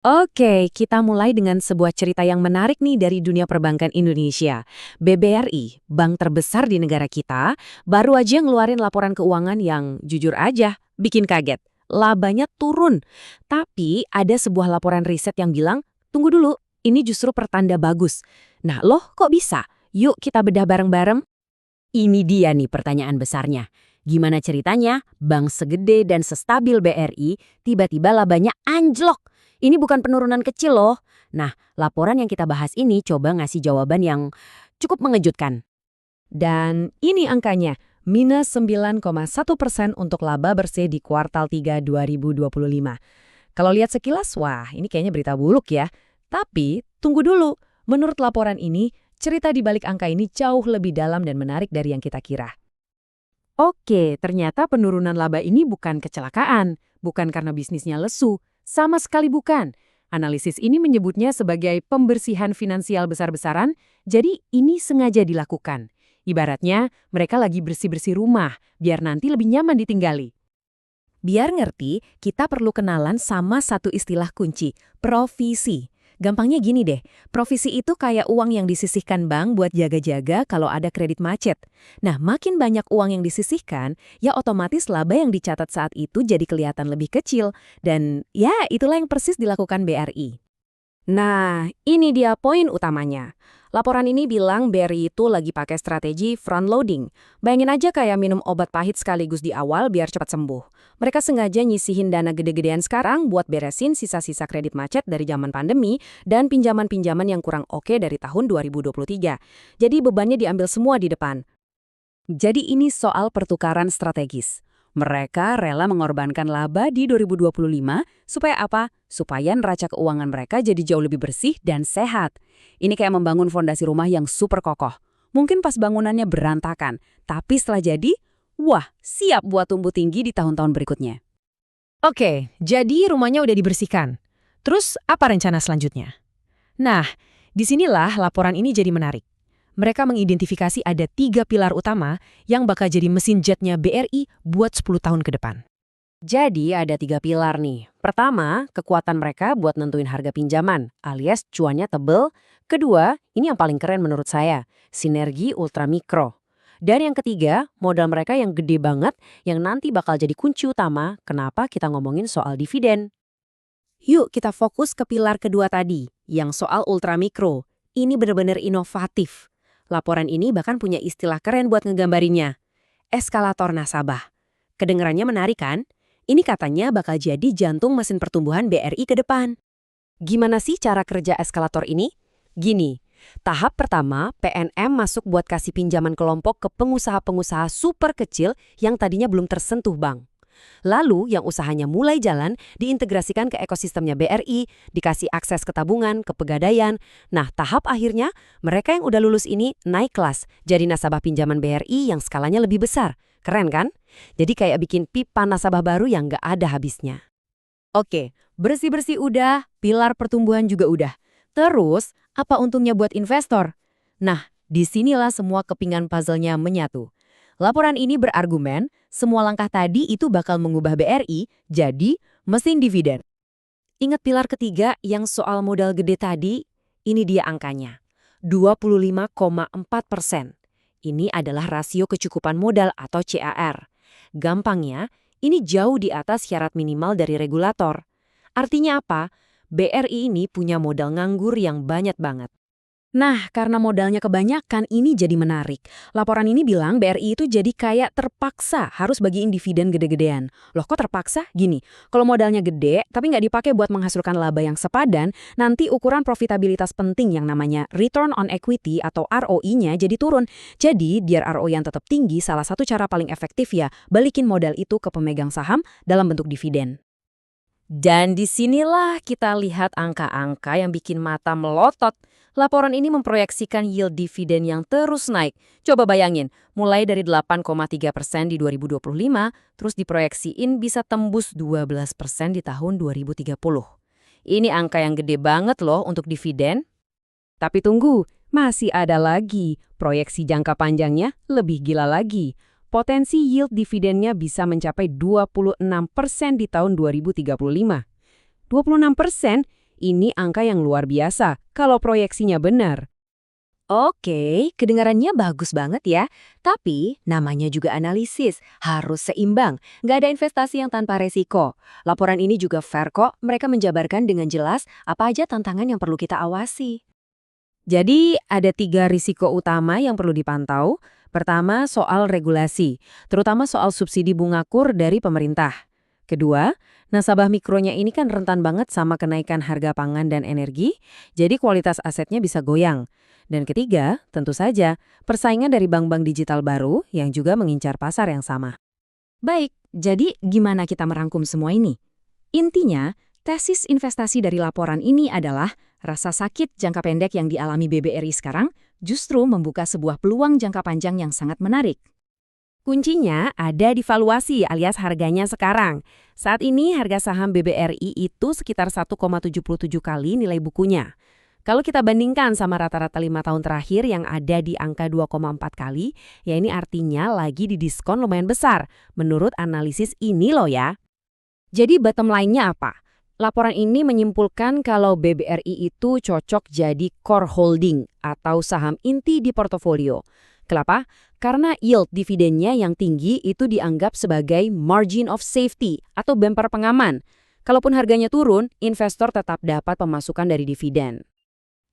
Oke, kita mulai dengan sebuah cerita yang menarik nih dari dunia perbankan Indonesia. BBRI, bank terbesar di negara kita, baru aja ngeluarin laporan keuangan yang jujur aja bikin kaget. Labanya turun. Tapi ada sebuah laporan riset yang bilang, tunggu dulu, ini justru pertanda bagus. Nah loh, kok bisa? Yuk kita bedah bareng-bareng. Ini dia nih pertanyaan besarnya. Gimana ceritanya bank segede dan sestabil BRI tiba-tiba labanya anjlok? Ini bukan penurunan kecil loh. Nah, laporan yang kita bahas ini coba ngasih jawaban yang cukup mengejutkan. Dan ini angkanya, minus 9,1% untuk laba bersih di kuartal 3 2025. Kalau lihat sekilas, wah ini kayaknya berita buruk ya. Tapi, tunggu dulu. Menurut laporan ini, cerita di balik angka ini jauh lebih dalam dan menarik dari yang kita kira. Oke, ternyata penurunan laba ini bukan kecelakaan, bukan karena bisnisnya lesu, sama sekali bukan. Analisis ini menyebutnya sebagai pembersihan finansial besar-besaran, jadi ini sengaja dilakukan. Ibaratnya, mereka lagi bersih-bersih rumah, biar nanti lebih nyaman ditinggali. Biar ngerti, kita perlu kenalan sama satu istilah kunci, provisi. Gampangnya gini deh, provisi itu kayak uang yang disisihkan bank buat jaga-jaga kalau ada kredit macet. Nah, makin banyak uang yang disisihkan, ya otomatis laba yang dicatat saat itu jadi kelihatan lebih kecil. Dan ya, itulah yang persis dilakukan BRI. Nah, ini dia poin utamanya. Laporan ini bilang BRI itu lagi pakai strategi front loading. Bayangin aja kayak minum obat pahit sekaligus di awal biar cepat sembuh. Mereka sengaja nyisihin dana gede-gedean sekarang buat beresin sisa-sisa kredit macet dari zaman pandemi dan pinjaman-pinjaman yang kurang oke dari tahun 2023. Jadi bebannya diambil semua di depan. Jadi ini soal pertukaran strategis. Mereka rela mengorbankan laba di 2025 supaya apa? Supaya neraca keuangan mereka jadi jauh lebih bersih dan sehat. Ini kayak membangun fondasi rumah yang super kokoh. Mungkin pas bangunannya berantakan, tapi setelah jadi, wah, siap buat tumbuh tinggi di tahun-tahun berikutnya. Oke, jadi rumahnya udah dibersihkan. Terus apa rencana selanjutnya? Nah, disinilah laporan ini jadi menarik. Mereka mengidentifikasi ada 3 pilar utama yang bakal jadi mesin jetnya BRI buat 10 tahun ke depan. Jadi ada 3 pilar nih. Pertama, kekuatan mereka buat nentuin harga pinjaman, alias cuannya tebel. Kedua, ini yang paling keren menurut saya, sinergi ultramikro. Dan yang ketiga, modal mereka yang gede banget, yang nanti bakal jadi kunci utama kenapa kita ngomongin soal dividen. Yuk kita fokus ke pilar kedua tadi, yang soal ultramikro. Ini benar-benar inovatif. Laporan ini bahkan punya istilah keren buat ngegambarinya. Eskalator nasabah. Kedengarannya menarik kan? Ini katanya bakal jadi jantung mesin pertumbuhan BRI ke depan. Gimana sih cara kerja eskalator ini? Gini, tahap pertama PNM masuk buat kasih pinjaman kelompok ke pengusaha-pengusaha super kecil yang tadinya belum tersentuh bank. Lalu yang usahanya mulai jalan diintegrasikan ke ekosistemnya BRI, dikasih akses ke tabungan, ke pegadaian. Nah, tahap akhirnya mereka yang udah lulus ini naik kelas, jadi nasabah pinjaman BRI yang skalanya lebih besar. Keren kan? Jadi kayak bikin pipa nasabah baru yang nggak ada habisnya. Oke, bersih-bersih udah, pilar pertumbuhan juga udah. Terus, apa untungnya buat investor? Nah, disinilah semua kepingan puzzle-nya menyatu. Laporan ini berargumen, semua langkah tadi itu bakal mengubah BRI jadi mesin dividen. Ingat pilar ketiga yang soal modal gede tadi? Ini dia angkanya, 25,4%. Ini adalah rasio kecukupan modal atau CAR. Gampangnya, ini jauh di atas syarat minimal dari regulator. Artinya apa? BRI ini punya modal nganggur yang banyak banget. Nah, karena modalnya kebanyakan, ini jadi menarik. Laporan ini bilang BRI itu jadi kayak terpaksa harus bagiin dividen gede-gedean. Loh kok terpaksa? Gini, kalau modalnya gede tapi nggak dipakai buat menghasilkan laba yang sepadan, nanti ukuran profitabilitas penting yang namanya return on equity atau ROI-nya jadi turun. Jadi, biar ROI yang tetap tinggi, salah satu cara paling efektif ya, balikin modal itu ke pemegang saham dalam bentuk dividen. Dan disinilah kita lihat angka-angka yang bikin mata melotot. Laporan ini memproyeksikan yield dividen yang terus naik. Coba bayangin, mulai dari 8,3% di 2025, terus diproyeksiin bisa tembus 12% di tahun 2030. Ini angka yang gede banget loh untuk dividen. Tapi tunggu, masih ada lagi. Proyeksi jangka panjangnya lebih gila lagi. Potensi yield dividennya bisa mencapai 26% di tahun 2035. 26%? Ini angka yang luar biasa kalau proyeksinya benar. Oke, kedengarannya bagus banget ya. Tapi namanya juga analisis, harus seimbang. Nggak ada investasi yang tanpa resiko. Laporan ini juga fair kok, mereka menjabarkan dengan jelas apa aja tantangan yang perlu kita awasi. Jadi ada 3 risiko utama yang perlu dipantau. Pertama, soal regulasi, terutama soal subsidi bunga kur dari pemerintah. Kedua, nasabah mikronya ini kan rentan banget sama kenaikan harga pangan dan energi, jadi kualitas asetnya bisa goyang. Dan ketiga, tentu saja, persaingan dari bank-bank digital baru yang juga mengincar pasar yang sama. Baik, jadi gimana kita merangkum semua ini? Intinya, tesis investasi dari laporan ini adalah rasa sakit jangka pendek yang dialami BBRI sekarang justru membuka sebuah peluang jangka panjang yang sangat menarik. Kuncinya ada di valuasi alias harganya sekarang. Saat ini harga saham BBRI itu sekitar 1,77 kali nilai bukunya. Kalau kita bandingkan sama rata-rata 5 tahun terakhir yang ada di angka 2,4 kali, ya ini artinya lagi didiskon lumayan besar, menurut analisis ini loh ya. Jadi bottom line-nya apa? Laporan ini menyimpulkan kalau BBRI itu cocok jadi core holding atau saham inti di portofolio. Kenapa? Karena yield dividennya yang tinggi itu dianggap sebagai margin of safety atau bumper pengaman. Kalaupun harganya turun, investor tetap dapat pemasukan dari dividen.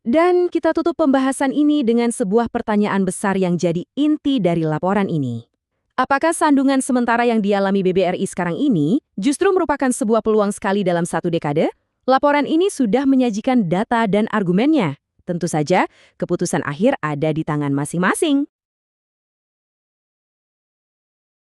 Dan kita tutup pembahasan ini dengan sebuah pertanyaan besar yang jadi inti dari laporan ini. Apakah sandungan sementara yang dialami BBRI sekarang ini justru merupakan sebuah peluang sekali dalam 1 dekade? Laporan ini sudah menyajikan data dan argumennya. Tentu saja, keputusan akhir ada di tangan masing-masing.